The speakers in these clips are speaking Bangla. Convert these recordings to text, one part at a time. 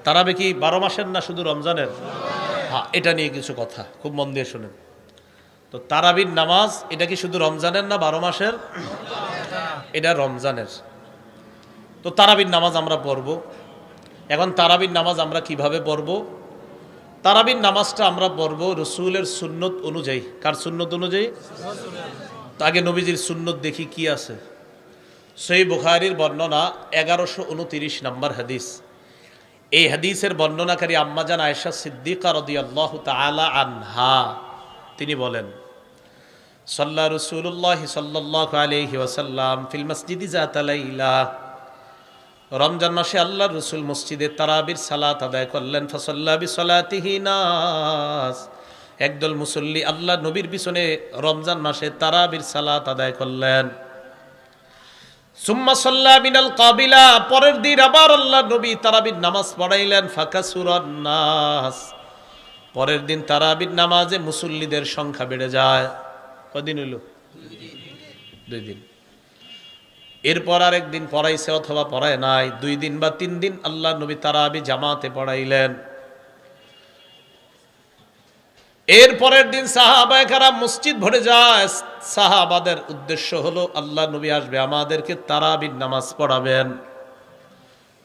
তারাবি কি 12 মাসের না শুধু রমজানের? হ্যাঁ, এটা নিয়ে কিছু কথা খুব মন দিয়ে শুনেন। তো তারাবির নামাজ এটা কি শুধু রমজানের না 12 মাসের? এটা রমজানের। তো তারাবির নামাজ আমরা পড়ব। এখন তারাবির নামাজ আমরা কিভাবে পড়ব? তারাবির নামাজটা আমরা পড়ব রসুলের সুন্নত অনুযায়ী। কার সুন্নত অনুযায়ী? আগে নবীজির সুন্নত দেখি কি আছে। সহিহ বুখারীর বর্ণনা 1129 নম্বর হাদিস। এই হাদিসের বর্ণনাকারী আম্মাজান আয়েশা সিদ্দিকা রাদিয়াল্লাহু তাআলা আনহা তিনি বলেন, সাল্লা রাসূলুল্লাহ সাল্লাল্লাহু আলাইহি ওয়াসাল্লাম ফিল মসজিদি যাতা লাইলা। রমজান মাসে আল্লাহর রাসূল মসজিদে তারাবির সালাত আদায় করলেন। ফাসাল্লা বিসালাতিহি নাস, একদল মুসল্লি আল্লাহ নবীর পিছনে রমজান মাসে তারাবির সালাত আদায় করলেন। সুম্মা সাল্লা মিনাল কাবিলা, পরের দিন আবার আল্লাহ নবী তারাবির নামাজ পড়াইলেন। ফাকাসুরান নাস, পরের দিন তারাবির নামাজে মুসল্লিদের সংখ্যা বেড়ে যায়। কদিন হইল? 2 দিন। এরপর আরেক দিন পড়াইছে অথবা পড়ায় নাই, 2 দিন বা 3 দিন আল্লাহ নবী তারাবি জামাতে পড়াইলেন। এর পরের দিন সাহাবায়ে কেরাম মসজিদ ভরে যায়। সাহাবাদের উদ্দেশ্য হলো আল্লাহ নবী আসবে, আমাদেরকে তারাবির নামাজ পড়াবেন।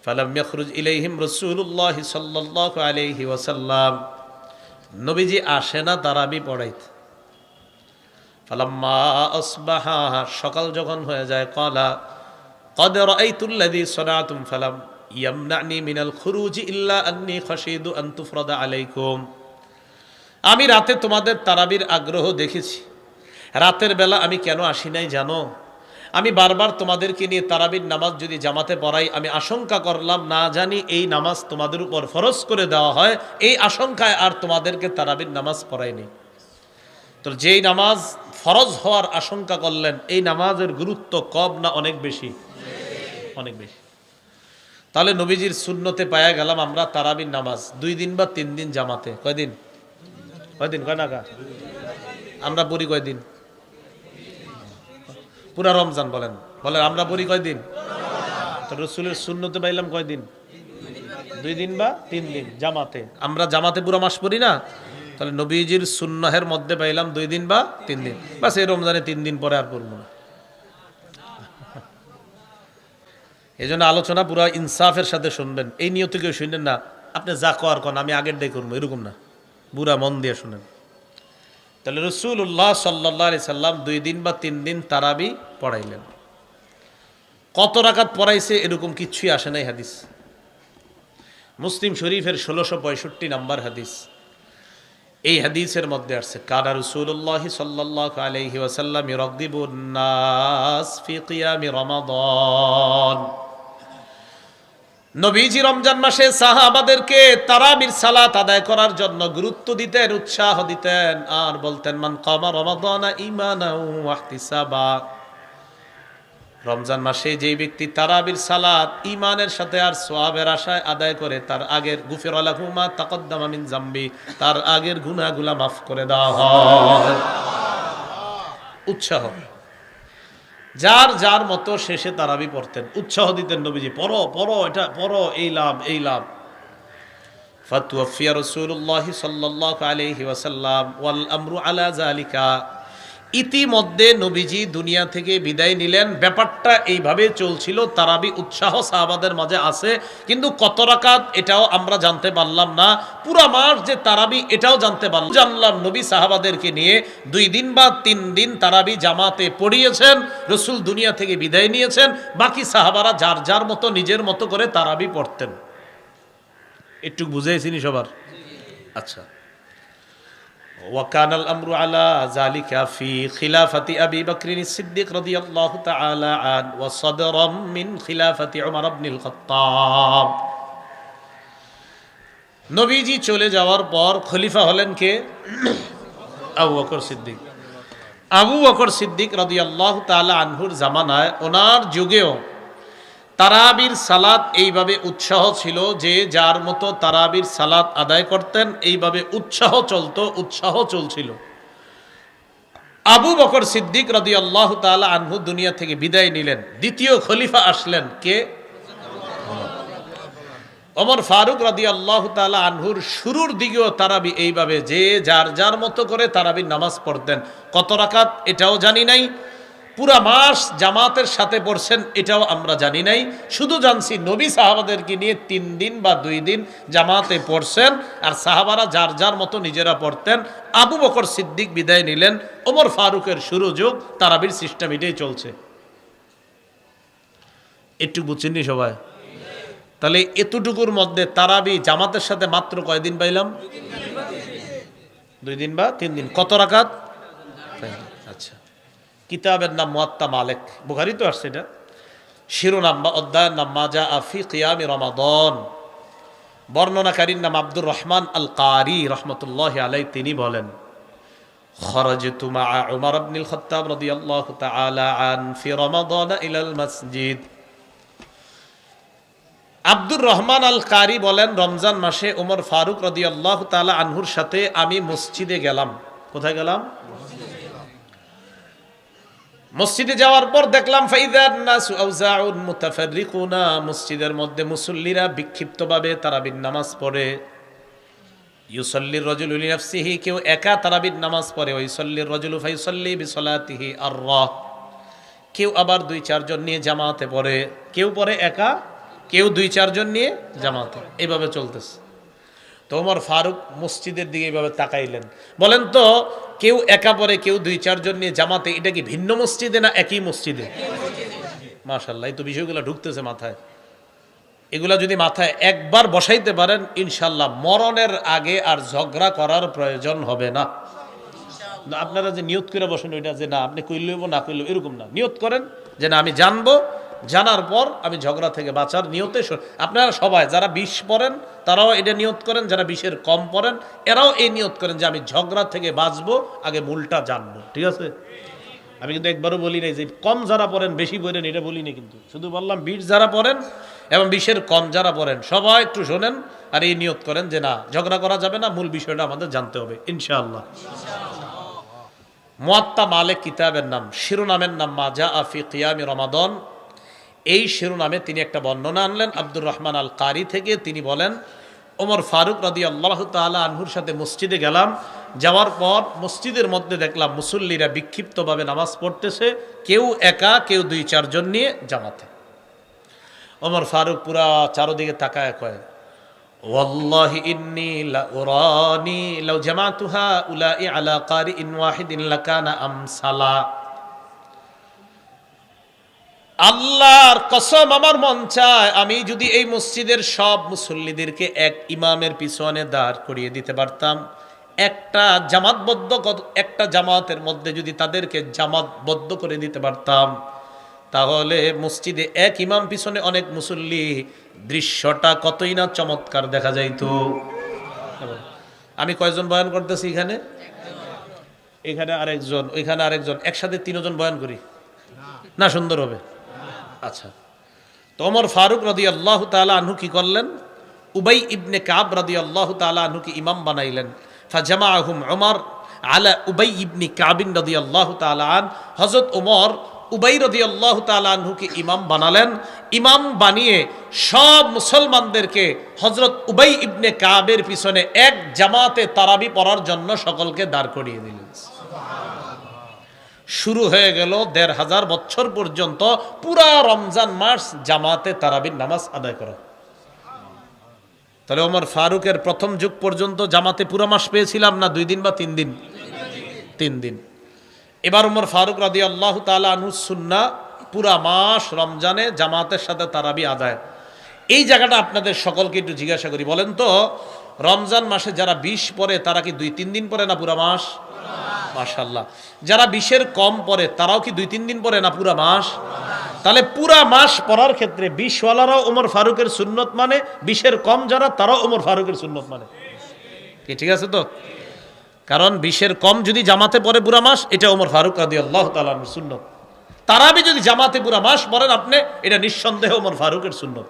ফালাম ইয়াখরুজ ইলাইহিম রাসূলুল্লাহ সাল্লাল্লাহু আলাইহি ওয়াসাল্লাম, নবীজি আসে না তারাবি পড়াইতে। ফালাম্মা আসবাহা, সকাল যখন হয়ে যায়, ক্বালা ক্বাদ রাআইতুল্লাযী সানাতুম ফালাম ইয়ামনানি মিনাল খুরুজি ইল্লা আন্নী খাশিদু আন তুফরাদা আলাইকুম। আমি রাতে তোমাদের তারাবির আগ্রহ দেখেছি, রাতের বেলা আমি কেন আসি নাই জানো? আমি বারবার তোমাদেরকে নিয়ে তারাবির নামাজ যদি জামাতে পড়াই, আমি আশঙ্কা করলাম না জানি এই নামাজ তোমাদের উপর ফরজ করে দেওয়া হয়, এই আশঙ্কায় আর তোমাদেরকে তারাবির নামাজ পড়াইনি। তো যেই নামাজ ফরজ হওয়ার আশঙ্কা করলেন, এই নামাজের গুরুত্ব কম না অনেক বেশি? অনেক বেশি। তাহলে নবীজির সুন্নতে পায়া গেলাম আমরা তারাবির নামাজ 2 দিন বা 3 দিন জামাতে। কয়দিন? কয়দিন? কয় নাকা আমরা পড়ি কয়দিন? পুরা রমজান বলেন বলেন আমরা পড়ি কয়দিন? তো রসুলের সুন্নতে পাইলাম কয়দিন? 2 দিন বা 3 দিন জামাতে। আমরা জামাতে পুরো মাস পড়ি না, তাহলে নবীজির সুন্নাহের মধ্যে পাইলাম 2 দিন বা 3 দিন। বাস এই রমজানে 3 দিন পরে আর পড়বো না। এই জন্য আলোচনা পুরো ইনসাফের সাথে শুনবেন, এই নিয়তে কেউ শুনবেন না আপনি যা কর কোন আমি আগের ডাই করবো, এরকম না, পুরা মন দিয়ে শুনেন। তাহলে রাসূলুল্লাহ সাল্লাল্লাহু আলাইহি সাল্লাম 2 দিন বা 3 দিন তারাবি পড়াইলেন। কত রাকাত পড়াইছে এরকম কিছুই আসে নাই হাদিস। মুসলিম শরীফের 1665 নম্বর হাদিস। এই হাদিসের মধ্যে আসছে, কানা রাসূলুল্লাহ সাল্লাল্লাহু আলাইহি ওয়াসাল্লাম ইরাগদিবুন নাস ফি কিয়ামি রমাদান। নবীজি রমজান মাসে সাহাবাদেরকে তারাবির সালাত আদায় করার জন্য গুরুত্ব দিতেন, উৎসাহ দিতেন, আর বলতেন মান কামা রমাদানা ঈমানাও ওয়া ইহতিসাবা। রমজান মাসে যেই ব্যক্তি তারাবির সালাত ঈমানের সাথে আর সওয়াবের আশায় আদায় করে, তার আগের গুফিরা লাহু মা তাকদ্দামা মিন যামবি, তার আগের গুনাহগুলো মাফ করে দেওয়া হয়। উৎসাহ, যার যার মতো শেষে তারাবি পড়তেন, উৎসাহ দিতেন নবীজি, পড়ো পড়ো এটা পড়ো, এই লাভ এই লাভ। ফাতুওয়াফিয়া রাসূলুল্লাহ সাল্লাল্লাহু আলাইহি ওয়াসাল্লাম ওয়াল আমরু আলা যালিকা। ইতিমধ্যে নবীজি দুনিয়া থেকে বিদায় নিলেন। ব্যাপারটা এইভাবে চলছিল, তারাবি উৎসাহ সাহাবাদের মাঝে আছে, কিন্তু কত রাকাত এটাও আমরা জানতে পারলাম না। পুরা মাস যে তারাবি এটাও জানতে পারলাম, জানলাম নবী সাহাবাদেরকে নিয়ে 2 দিন বা 3 দিন তারাবি জামাতে পড়িয়েছেন, রসুল দুনিয়া থেকে বিদায় নিয়েছেন, বাকি সাহাবারা যার যার মতো নিজের মতো করে তারাবি পড়তেন। একটু বুঝেছিনি সবার? আচ্ছা। وكان الأمر على ذلك في خلافة أبي بكر الصديق رضي الله تعالى عنه وصدرا من خلافة عمر بن الخطاب। নবীজি চলে যাওয়ার পর খলিফা হলেন কে? আবু বকর সিদ্দিক। আবু বকর সিদ্দিক রাদিয়াল্লাহু তাআলা আনহুর জামানায়, ওনার যুগেও তারাবির সালাত এইভাবে উৎসাহ ছিল যে যার মতো তারাবির সালাত আদায় করতেন, এইভাবে উৎসাহ চলতো, উৎসাহ চলছিল। আবু বকর সিদ্দিক রাদিয়াল্লাহু তাআলা আনহু দুনিয়া থেকে বিদায় নিলেন, দ্বিতীয় খলিফা আসলেন কে? ওমর ফারুক রাদিয়াল্লাহু তাআলা আনহুর শুরুর দিকেও তারাবি এইভাবে যে যার যার মতো করে তারাবির নামাজ পড়তেন। কত রাকাত এটাও জানি নাই, পুরা মাস জামাতের সাথে পড়ছেন এটাও আমরা জানি নাই, শুধু জানছি নবী সাহাবাদেরকে নিয়ে 3 দিন বা 2 দিন জামাতে পড়ছেন, আর সাহাবারা যার যার মতো নিজেরা পড়তেন। আবু বকর সিদ্দিক বিদায় নিলেন, ওমর ফারুকের শুরু যুগ তারাবির সিস্টেম এটাই চলছে। একটু বুঝছেননি সবাই? তাহলে এতটুকুর মধ্যে তারাবি জামাতের সাথে মাত্র কয়দিন পাইলাম? 2 দিন বা 3 দিন। কত রাকাত? আচ্ছা, কিতাবের নাম মুয়াত্তা মালিক, বুখারী তো আসছে এটা। শিরোনাম বা অধ্যায়ের নাম মা জাআ ফি কিয়ামি রমাদান। বর্ণনাকারীর নাম আব্দুর রহমান আল কারি রাহমাতুল্লাহি আলাইহি। তিনি বলেন, খরাজতু মা উমর ইবনুল খাত্তাব রাদিয়াল্লাহু তাআলা আন ফি রমাদান ইলাল মসজিদ। আব্দুর রহমান আল কারি বলেন, রমজান মাসে ওমর ফারুক রাদিয়াল্লাহু তাআলা আনহুর সাথে আমি মসজিদে গেলাম। কোথায় গেলাম? মসজিদে যাওয়ার পর দেখলাম ফাইদান নাসু আউজাউন মুতাফাররিকুনা, মসজিদের মধ্যে মুসল্লিরা বিক্ষিপ্তভাবে তারাবির নামাজ পড়ে। ইউসাল্লির রাজুলু লিনাফসিহি, কেউ একা তারাবির নামাজ পড়ে। ওয়া ইউসাল্লির রাজুলু ফায়ুসাল্লি বিসলাতিহি আর-রাহ, কেউ আবার 2-4 জন নিয়ে জামাতে পড়ে। কেউ পড়ে একা, কেউ 2-4 জন নিয়ে জামাতে, এইভাবে চলতেছে। তো ওমর ফারুক মসজিদের দিকে এইভাবে তাকাইলেন, বলেন তো কেউ একা পড়ে কেউ 2-4 জন নিয়ে জামাতে, এটা কি ভিন্ন মসজিদে না একই মসজিদে? মাশাআল্লাহ, এই তো বিষয়গুলো ঢুকতেছে মাথায়। এগুলা যদি মাথায় একবার বসাইতে পারেন, ইনশাআল্লাহ মরণের আগে আর ঝগড়া করার প্রয়োজন হবে না। আপনারা যে নিয়ত করে বসেন ওইটা যে না আপনি কইলেও না কইলেও এরকম না, নিয়ত করেন যে না আমি জানবো, জানার পর আমি ঝগড়া থেকে বাঁচার নিয়তে। আপনারা সবাই যারা 20 পড়েন তারাও এটা নিয়ত করেন, যারা 20-এর কম পড়েন এরাও এই নিয়ত করেন যে আমি ঝগড়া থেকে বাঁচবো, আগে মূলটা জানবো। ঠিক আছে? আমি কিন্তু একবারও বলি নাই যে কম যারা পড়েন বেশি পড়েন, এটা বলিনি, কিন্তু শুধু বললাম 20 যারা পড়েন এবং 20-এর কম যারা পড়েন সবাই একটু শোনেন আর এই নিয়ত করেন যে না ঝগড়া করা যাবে না, মূল বিষয়টা আমাদের জানতে হবে ইনশাআল্লাহ। মুয়াত্তা মালিক কিতাবের নাম, শিরোনামের নাম মা জাআ ফি কিয়ামি রমাদান। এই শিরোনামে তিনি একটা বর্ণনা আনলেন আব্দুর রহমান আল কারি থেকে। তিনি বলেন, ওমর ফারুক রাদিয়াল্লাহু তাআলা আনহুর সাথে মসজিদে গেলাম, যাওয়ার পর মসজিদের মধ্যে দেখলাম মুসল্লিরা বিক্ষিপ্তভাবে নামাজ পড়তেছে, কেউ একা কেউ 2-4 জন নিয়ে জামাতে। ওমর ফারুক পুরা চারদিকে তাকায় কয়, ওয়াল্লাহি ইন্নী লা উরানি লাউ জামাতুহা উলাই আলা কারিইন ওয়াহিদিন লাকানা আমসালা। আল্লাহর কসম, আমার মন চায় আমি যদি এই মসজিদের সব মুসল্লিদেরকে এক ইমামের পিছনে দাঁড় করিয়ে দিতে পারতাম, একটা জামাতবদ্ধ, একটা জামাতের মধ্যে যদি তাদেরকে জামাতবদ্ধ করে দিতে পারতাম, তাহলে মসজিদে এক ইমাম পিছনে অনেক মুসল্লি, দৃশ্যটা কতই না চমৎকার দেখা যাইতো। আমি কয়জন বয়ান করতেছি এখানে? এখানে আরেকজন, ওইখানে আরেকজন, একসাথে 3 জন বয়ান করি না? সুন্দর হবে। আচ্ছা, তো ওমর ফারুক রাদিয়াল্লাহু তাআলা আনহু কি করলেন? উবাই ইবনে কাব রাদিয়াল্লাহু তাআলা আনহুকে ইমাম বানাইলেন। ফাজামাআহুম উমর আলা উবাই ইবনে কাব রাদিয়াল্লাহু তাআলা আন। হযরত ওমর উবাই রাদিয়াল্লাহু তাআলা আনহুকে ইমাম বানালেন। ইমাম বানিয়ে সব মুসলমানদেরকে হযরত উবাই ইবনে কাবের পিছনে এক জামাতে তারাবি পড়ার জন্য সকলকে দাঁড় করিয়ে দিলেন। শুরু হয়ে গেল 1500 বছর পর্যন্ত পুরা রমজান মাস জামাতে তারাবির নামাজ আদায় করা। তাহলে ওমর ফারুকের প্রথম যুগ পর্যন্ত জামাতে পুরা মাস পেয়েছিলাম না 2 দিন বা 3 দিন? 3 দিন। এবার ওমর ফারুক রাদিয়াল্লাহু তাআলা আনহু সুন্নাহ পুরা মাস রমজানে জামাতের সাথে তারাবি আদায়। এই জায়গাটা আপনাদের সকলকে একটু জিজ্ঞাসা করি, বলেন তো রমজান মাসে যারা 20 পড়ে তারা কি 2-3 দিন পড়ে না পুরা মাস? মাশাআল্লাহ। যারা 20-এর কম পড়ে তারাও কি 2-3 দিন পড়ে না পুরা মাস? তাহলে পুরা মাস পড়ার ক্ষেত্রে 20 ওয়ালারাও ওমর ফারুকের সুন্নত মানে, 20-এর কম যারা তারাও ওমর ফারুকের সুন্নত মানে। কি ঠিক আছে তো? কারণ 20-এর কম যদি জামাতে পড়ে পুরা মাস, এটা ওমর ফারুক রাদিয়াল্লাহু তাআলা আনহুর সুন্নত। তারাবি যদি জামাতে পুরা মাস পড়েন আপনি, এটা নিঃসন্দেহে ওমর ফারুকের সুন্নত।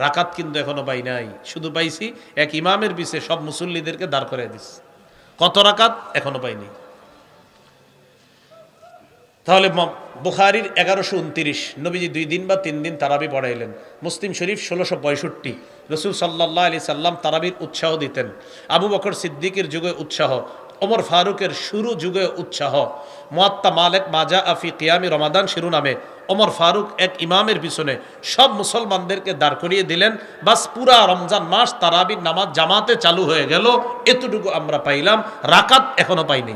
রাকাত কিন্তু এখনো পাই নাই, শুধু পাইছি এক ইমামের পিছে সব মুসল্লিদেরকে দাঁড় করে দিচ্ছে। কত রাকাত এখনো পাইনি। তাহলে বুখারীর 1129 নবীজি 2 দিন বা 3 দিন তারাবি পড়াইলেন। মুসলিম শরীফ 1665 রাসূল সাল্লাল্লাহু আলাইহি সাল্লাম তারাবির উৎসাহ দিতেন। আবু বকর সিদ্দিকের যুগে উৎসাহ, ওমর ফারুকের শুরু যুগে উৎসাহ। মুয়াত্তা মালিক মাজা আফি কিয়ামি রমাদান শিরোনামে ওমর ফারুক এক ইমামের পিছনে সব মুসলমানদেরকে দাঁড় করিয়ে দিলেন। বাস পুরা রমজান মাস তারাবির নামাজ জামাতে চালু হয়ে গেল। এতটুকু আমরা পাইলাম, রাকাত এখনো পাইনি।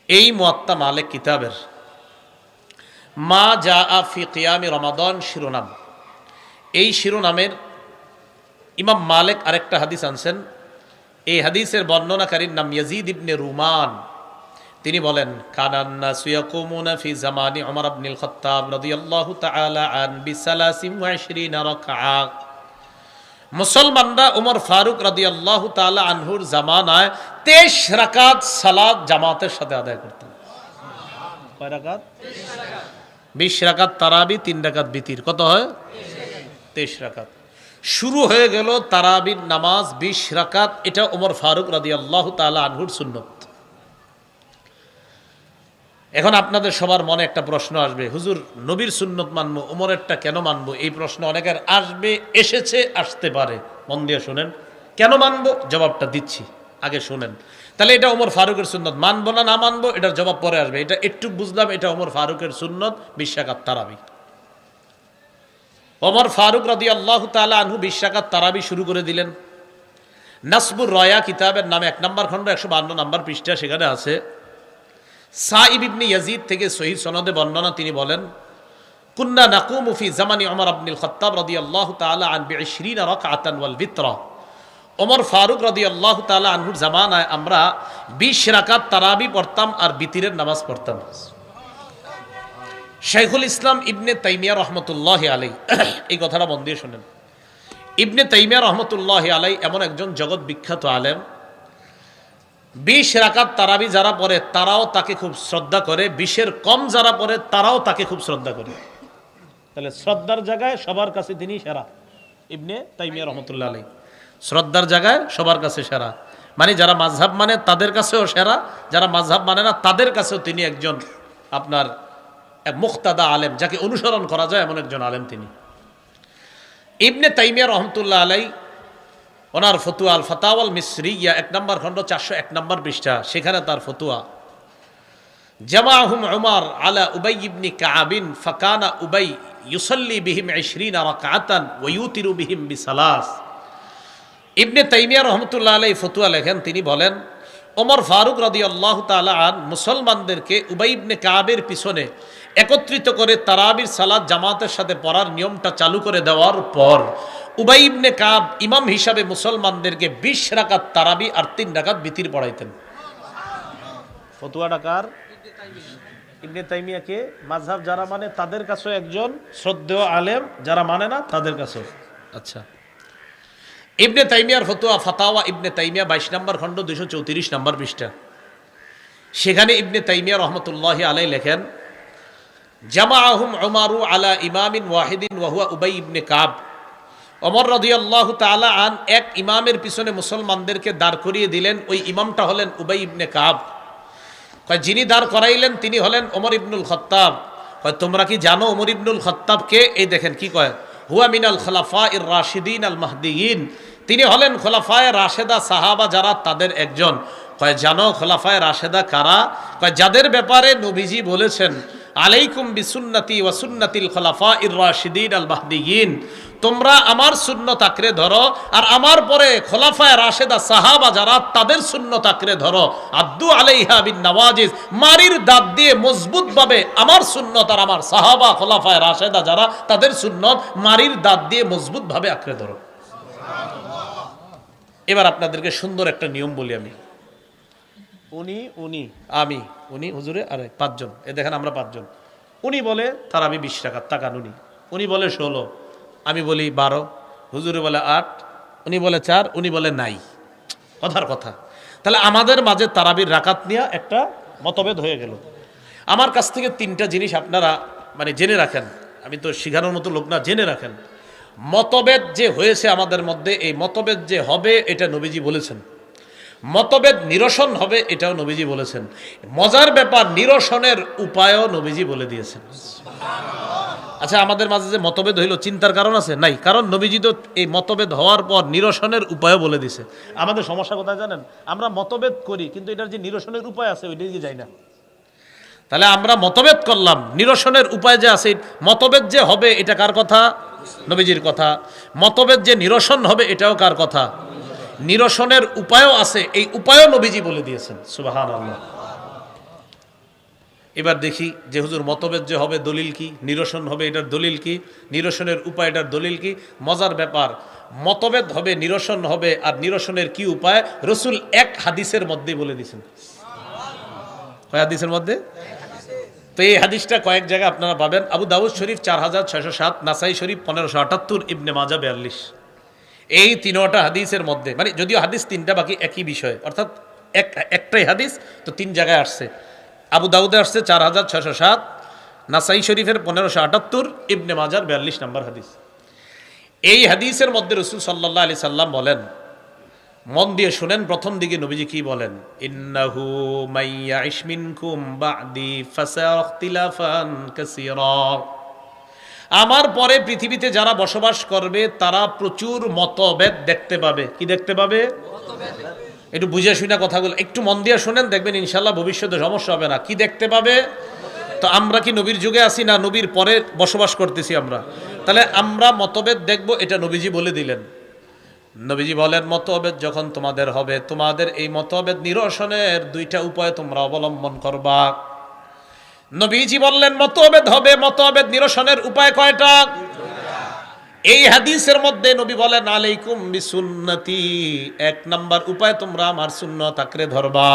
এই মুয়াত্তা মালিক কিতাবের মা জা আফি কিয়ামি রমাদান শিরোনাম, এই শিরোনামের ইমাম মালিক আরেকটা হাদিস আনছেন। এই হাদিসের বর্ণনাকারীর নাম ইয়াজিদ ইবনে রুমান। তিনি বলেন, কানান নাসু ইয়াকুমুনা ফি জামানি ওমর ইবনুল খাত্তাব রাদিয়াল্লাহু তাআলা আন বিসালাসিন ওয়া 20 রাকআ। মুসলমানরা ওমর ফারুক রাদিয়াল্লাহু তাআলা আনহুর জামানায় 23 রাকাত সালাত জামাতের সাথে আদায় করতেন। কয় রাকাত? 20 রাকাত তারাবি, 3 রাকাত বিতির, কত হয়? 23 রাকাত। শুরু হয়ে গেল তারাবির নামাজ 20 রাকাত। এটা ওমর ফারুক রাদিয়াল্লাহু তাআলা আনহুর সুন্নত। এখন আপনাদের সবার মনে একটা প্রশ্ন আসবে, হুজুর নবীর সুন্নত মানবো, ওমরেরটা কেন মানবো? এই প্রশ্ন অনেকের আসবে, এসেছে, আসতে পারে। মন দিয়ে শুনেন, কেন মানবো জবাবটা দিচ্ছি, আগে শুনেন। তাহলে এটা ওমর ফারুকের সুন্নত, মানবো না না মানবো এটার জবাব পরে আসবে। এটা একটু বুঝলাম, এটা ওমর ফারুকের সুন্নত, 20 রাকাত তারাবি। ওমর ফারুক রাদিয়াল্লাহু তাআলা আনহু 20 রাকাত তারাবি শুরু করে দিলেন। নাসবুর রয়া কিতাবের নামে 1 নম্বর খণ্ড 152 নম্বর পৃষ্ঠা, সেখানে আছে সাইব ইবনে ইয়াজিদ থেকে সহিহ সনদে বর্ণনা। তিনি বলেন, কুন্না নাকুমু ফি জামানি ওমর ইবনুল খাত্তাব রাদিয়াল্লাহু তাআলা আন বি20 রাকআতান ওয়াল বিতরা। ওমর ফারুক রাদিয়াল্লাহু তাআলা আনহুর জামানায় আমরা 20 রাকাত তারাবি পড়তাম আর বিতিরের নামাজ পড়তাম। শাইখুল ইসলাম ইবনে তাইমিয়া রহমতুল্লাহি আলাইহি এই কথাটা মন দিয়ে শুনেন। ইবনে তাইমিয়া রহমতুল্লাহি আলাইহি এমন একজন জগৎ বিখ্যাত আলেম। 20 রাকাত তারাবি যারা পড়ে তারাও তাকে খুব শ্রদ্ধা করে, 20-এর কম যারা পড়ে তারাও তাকে খুব শ্রদ্ধা করে। তাহলে শ্রদ্ধার জায়গায় সবার কাছে তিনি সেরা। ইবনে তাইমিয়া রহমতুল্লাহ আলাইহি শ্রদ্ধার জায়গায় সবার কাছে সেরা, মানে যারা মাযহাব মানে তাদের কাছেও সেরা, যারা মাযহাব মানে না তাদের কাছেও তিনি একজন আপনার মুক্তাদা আলেম, যাকে অনুসরণ করা যায় এমন একজন আলেম তিনি। ইবনে তাইমিয়া রহমতুল্লাহ আলাইহি ওনার ফতুয়া আল ফাতাওয়াল মিসরিয়া 1 নম্বর খণ্ড 401 নম্বর পৃষ্ঠা, সেখানে তার ফতুয়া, জামাহুম উমর আলা উবাই ইবনে কাআবিন ফাকানা উবাই ইউসাল্লি বিহিম 20 রাকআতান ওয়া ইউতিরু বিহিম বিসালাস। ইবনে তাইমিয়া রহমতুল্লাহ আলাইহি ফতুয়া লেখেন, তিনি বলেন ওমর ফারুক রাদিয়াল্লাহু তাআলা আন মুসলমানদেরকে উবাই ইবনে কাবের পিছনে একত্রিত করে তারাবির সালাত জামাতের সাথে পড়ার নিয়মটা চালু করে দেওয়ার পর উবাই ইবনে কাব ইমাম হিসাবে মুসলমানদেরকে 20 রাকাত তারাবি আর 3 রাকাত বিতির পড়াইতেন। ফতুয়াটা কার? ইবনে তাইমিয়াকে মাযহাব যারা মানে তাদের কাছেও একজন শ্রদ্ধেয় আলেম, যারা মানে না তাদের কাছেও। আচ্ছা, ইবনে তাইমিয়ার ফতুয়া ফাতাওয়া ইবনে তাইমিয়া 22 নম্বর খণ্ড 234 নম্বর পৃষ্ঠা, সেখানে ইবনে তাইমিয়া রহমতুল্লাহি আলাইহি লেখেন, জামাআহুম উমারু আলা ইমামিন ওয়াহিদিন ওয়া হুয়া উবাই ইবনে কাব। ওমর রাদিয়াল্লাহু তাআলা আন এক ইমামের পিছনে মুসলমানদেরকে দাঁড় করিয়ে দিলেন, ওই ইমামটা হলেন উবাই ইবনে কাব। কয় যিনি দাঁড় করাইলেন তিনি হলেন ওমর ইবনুল খাত্তাব। কয় তোমরা কি জানো ওমর ইবনুল খাত্তাব কে? এই দেখেন কি কয়, হুয়া মিনাল খুলাফায়ে রাশিদিন আল মাহদিয়িন, তিনি হলেন খোলাফায়ে রাশেদা সাহাবা যারা তাদের একজন। কয় জানো খোলাফায়ে রাশেদা কারা? কয় যাদের ব্যাপারে নবীজি বলেছেন, আলাইকুম বিসুন্নতি ওয়া সুন্নাতিল খুলাফাইর রাশিদিন আল মাহদিয়িন, তোমরা আমার সুন্নত আঁকড়ে ধরো আর আমার পরে খোলাফায়ে রাশেদা সাহাবা যারা তাদের সুন্নত আঁকড়ে ধরো। আদ্দু আলাইহা বিন নওয়াজিজ, মারির দাঁত দিয়ে মজবুত ভাবে আমার সুন্নত আর আমার সাহাবা খোলাফায়ে রাশেদা যারা তাদের সুন্নত মারির দাঁত দিয়ে মজবুত ভাবে আঁকড়ে ধরো। এবার আপনাদেরকে সুন্দর একটা নিয়ম বলি আমি। উনি আমি উনি হুজুরে আরে 5 জন, এ দেখেন আমরা 5 জন। উনি বলে তারাবি 20 রাকাত, তাকান উনি বলে 16, আমি বলি 12, হুজুরে বলে 8, উনি বলে 4, উনি বলে নাই। কথার কথা, তাহলে আমাদের মাঝে তারাবির রাকাত নিয়ে একটা মতভেদ হয়ে গেল। আমার কাছ থেকে 3টা জিনিস আপনারা মানে জেনে রাখেন, আমি তো শিখানোর মতো লোক না, জেনে রাখেন। মতভেদ যে হয়েছে আমাদের মধ্যে, এই মতভেদ যে হবে এটা নবীজি বলেছেন। মতভেদ নিরসন হবে এটাও নবীজি বলেছেন। মজার ব্যাপার, নিরসনের উপায়ও নবীজি বলে দিয়েছেন। আচ্ছা, আমাদের মাঝে যে মতভেদ হইল, চিন্তার কারণ আছে? নাই, কারণ নবীজি তো এই মতভেদ হওয়ার পর নিরসনের উপায়ও বলে দিছে। আমাদের সমস্যা কোথায় জানেন? আমরা মতভেদ করি কিন্তু এটার যে নিরসনের উপায় আছে ওইটা দিকে যাই না। তাহলে আমরা মতভেদ করলাম, নিরসনের উপায় যে আছে, মতভেদ যে হবে এটা কার কথা? নবীজির কথা। মতভেদ যে নিরসন হবে এটাও কার কথা? নিরসনের উপায়ও আছে, এই উপায়ও নবীজি বলে দিয়েছেন। সুবহানাল্লাহ। এবার দেখি যে হুজুর মতভেদ যে হবে দলিল কি, নিরসন হবে এটার দলিল কি, নিরসনের উপায় এটার দলিল কি? মজার ব্যাপার, মতভেদ হবে, নিরসন হবে, আর নিরসনের কি উপায় রাসূল এক হাদিসের মধ্যেই বলে দিয়েছেন। কয় হাদিসের মধ্যে? তো এই হাদিসটা কয়েক জায়গায় আপনারা পাবেন। আবু দাউদ শরীফ 4607, নাসাই শরীফ 1578, ইবনে মাজাহ 42। এই তিনটা হাদিসের মধ্যে, মানে যদিও হাদিস তিনটা, বাকি একই বিষয়, অর্থাৎ একটাই হাদিস, তো তিন জায়গায় আসছে। আবু দাউদে আসছে 4607, নাসাই শরীফের 1578, ইবনে মাজার 42 নম্বর হাদিস। এই হাদিসের মধ্যে রাসূল সাল্লাল্লাহু আলাইহি সাল্লাম বলেন, মন দিয়ে শুনেন, প্রথম দিকে নবীজি কি বলেন? ইন্নাহু মাইয়াইশ মিনকুম বা'দি ফাসারা ইখতিলাফান কাসীরা। আমার পরে পৃথিবীতে যারা বসবাস করবে তারা প্রচুর মতভেদ দেখতে পাবে। কি দেখতে পাবে? একটু বুঝে শুনে কথাগুলো একটু মন দিয়ে শুনেন, দেখবেন ইনশাআল্লাহ ভবিষ্যতে সমস্যা হবে না। কি দেখতে পাবে? তো আমরা কি নবীর যুগে আছি না নবীর পরে বসবাস করতেছি আমরা? তাহলে আমরা মতভেদ দেখব, এটা নবীজি বলে দিলেন। নবীজি বলেন, মতভেদ যখন তোমাদের হবে, তোমাদের এই মতভেদ নিরসনের দুইটা উপায় তোমরা অবলম্বন করবা। নবীজি বললেন মতভেদ হবে, মতভেদ নিরসনের উপায় কয়টা? এই হাদিসের মধ্যে নবী বলেন, আলাইকুম বিসুন্নতি, এক নাম্বার উপায় তোমরা আমার সুন্নাত আঁকড়ে ধরবা।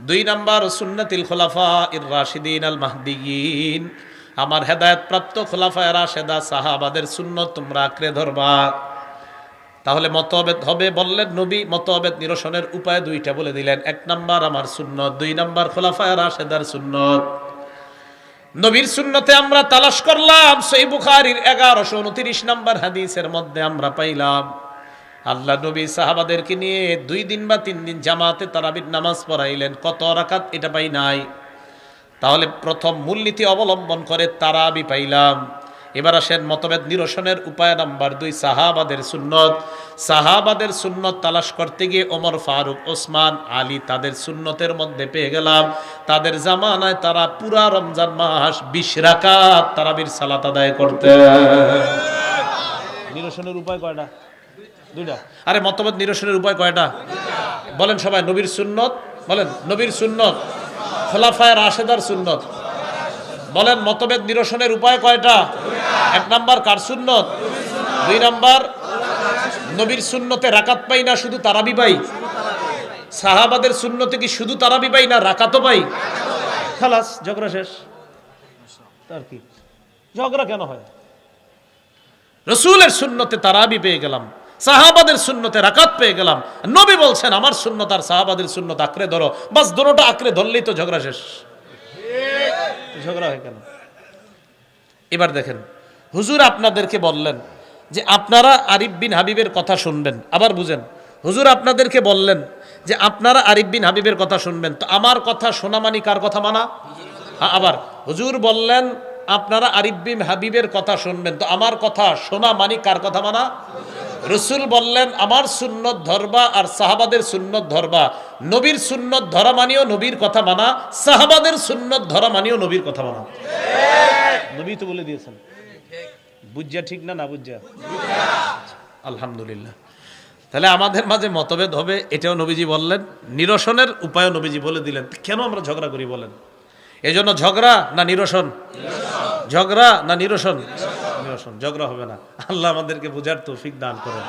দুই নাম্বার সুন্নাতিল খুলাফায়ে রাশিদিন আল মাহদিয়িন, আমার হেদায়েত প্রাপ্ত খুলাফায়ে রাশেদা সাহাবাদের সুন্নাত তোমরা আঁকড়ে ধরবা। তাহলে মতভেদ হবে বললেন নবী, মতভেদ নিরসনের উপায় দুইটা বলে দিলেন। এক নাম্বার আমার সুন্নত, দুই নাম্বার খুলাফায়ে রাশেদার সুন্নত। নবীর সুন্নতে আমরা তালাশ করলাম, সহিহ বুখারীর 1129 নম্বর হাদিসের মধ্যে আমরা পাইলাম আল্লাহ নবী সাহাবাদেরকে নিয়ে 2 দিন বা 3 দিন জামাতে তারাবির নামাজ পড়াইলেন। কত রাকাত এটা পাই নাই। তাহলে প্রথম মূলনীতি অবলম্বন করে তারাবি পাইলাম। এবার আসেন মতভেদ নিরসনের উপায় নাম্বার 2, সাহাবাদের সুন্নত। সাহাবাদের সুন্নত তালাশ করতে গিয়ে ওমর, ফারুক, ওসমান, আলী তাদের সুন্নতের মধ্যে পেয়ে গেলাম। তাদের জামানায় তারা পুরা রমজান মাস 20 রাকাত তারাবির সালাত আদায় করতেন। নিরসনের উপায় কয়টা? দুইটা। আরে মতভেদ নিরসনের উপায় কয়টা? বলেন সবাই। নবীর সুন্নত, বলেন নবীর সুন্নত, খোলাফায়ে রাশেদার সুন্নত। বলেন মতভেদ নিরসনের উপায় কয়টা? এক নাম্বার কার সুন্নত? দুই নাম্বার নবীর সুন্নতে রাকাত পাই না শুধু তারাবি পাই? সাহাবাদের সুন্নতে কি শুধু তারাবি পাই না রাকাতও পাই? খালাস, ঝগড়া শেষ। তার কি ঝগড়া কেন হয়? রাসূলের সুন্নতে তারাবি পেয়ে গেলাম, সাহাবাদের সুন্নতে রাকাত পেয়ে গেলাম। নবী বলছেন আমার সুন্নত আর সাহাবাদের সুন্নত আঁকড়ে ধরো, বাস দুটোটা আঁকড়ে ধরলেই তো ঝগড়া শেষ। ঝগড়া হয় কেন? এবার দেখেন, হুজুর আপনাদেরকে বললেন যে আপনারা আরিফ বিন হাবিবের কথা শুনবেন। আবার বুঝেন, হুজুর আপনাদেরকে বললেন যে আপনারা আরিফ বিন হাবিবের কথা শুনবেন। তো আমার কথা শোনা মানি কার কথা মানা? আবার হুজুর বললেন আপনারা আরিফ বিন হাবিবের কথা শুনবেন, তো আমার কথা শোনা মানি কার কথা মানা? রাসূল বললেন আমার সুন্নত ধরবা আর সাহাবাদের সুন্নত ধরবা। নবীর সুন্নত ধরা মানিও নবীর কথা মানা, সাহাবাদের সুন্নত ধরা মানিও নবীর কথা মানা। নবী তো বলে দিয়েছেন। বুঝা ঠিক না? না বুঝা? আলহামদুলিল্লাহ। তাহলে আমাদের মাঝে মতভেদ হবে, এটাও নবীজি বললেন। নিরসনের উপায়ও নবীজি বলে দিলেন। কেন আমরা ঝগড়া করি বলেন? এজন্য ঝগড়া না নিরসন? ঝগড়া না নিরসন? নিরসন। ঝগড়া হবে না। আল্লাহ আমাদেরকে বুঝার তৌফিক দান করেন।